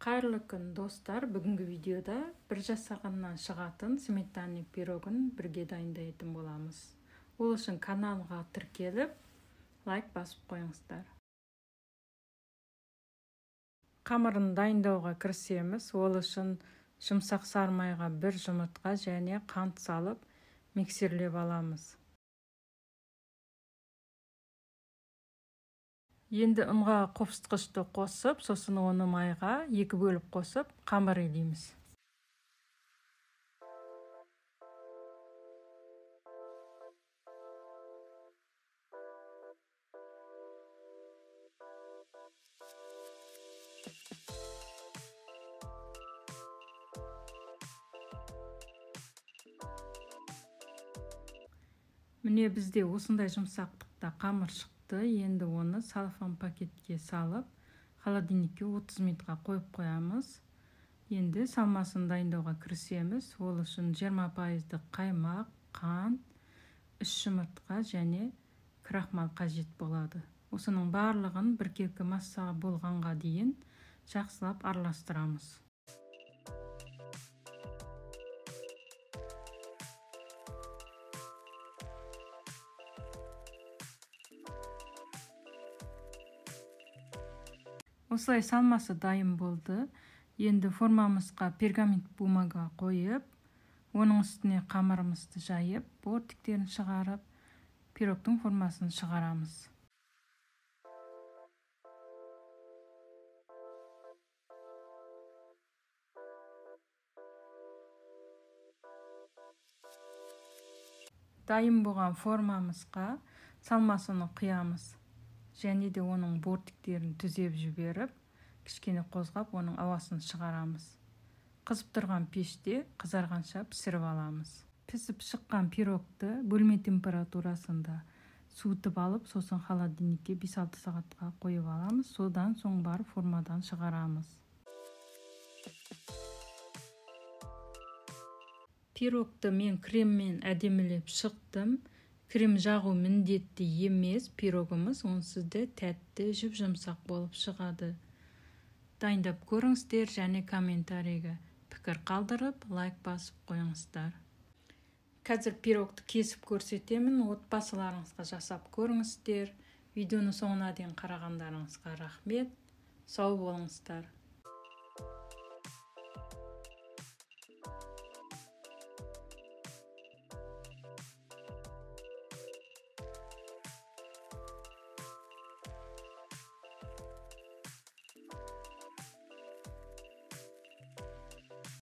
Қайырлы күн достар, бүгінгі видеода бір жасағаннан шығатын сметанный пирогын бірге дайындайтын боламыз. Ол үшін каналға тіркеліп, лайк басып қойыңыздар. Қамырын дайындауға кірісеміз. Ол үшін жұмсақ сармайға бір жұмыртқа және қант салып, миксерлеп аламыз. Енді ұнға қопсытқышты қосып, сосын оны майға 2 бөліп қосып, қамыр илейміз. Міне бізде осындай жұмсақтықта қамыр шықты. Енді оны салфан пакетке салып, холодильникке 30 минутқа қойып қоямыз. Енді салмасын дайындауға кірісеміз. Ол үшін 20% қаймақ, қант, 3 жұмыртқа және крахмал қажет болады. Осының барлығын біркелкі массаға болғанға дейін жақсылап араластырамыз. Осылай салмасы дайын болды. Енді формамызға пергамент бумага қойып, оның үстіне қамырымызды жайып, бортиктерін шығарып, пирогтың формасын шығарамыз. Дайын болған формамызға салмасыны құямыз. Және де оның бортиктерін түзеп жіберіп, кішкене қозғап, оның ауасын шығарамыз. Қызып тұрған пеште қызарғанша пісіріп аламыз. Пісіп шыққан пирогты бөлме температурасында суытып алып, сосын холодильникке 5-6 сағатқа қойып аламыз. Содан соң барып формадан шығарамыз. Пирогты мен креммен әдемілеп шықтым. Крем жағу міндетті емес, пирогымыз онсыз да тәтті, жүп-жұмсақ болып шығады. Дайындап көріңіздер және комментарийға пікір қалдырып, лайк басып қойыңыздар. Қазір пирогты кесіп көрсетемін, отбасыларыңызға жасап көріңіздер. Видеоны соңына дейін қарағандарыңызға рахмет. Сау болыңыздар.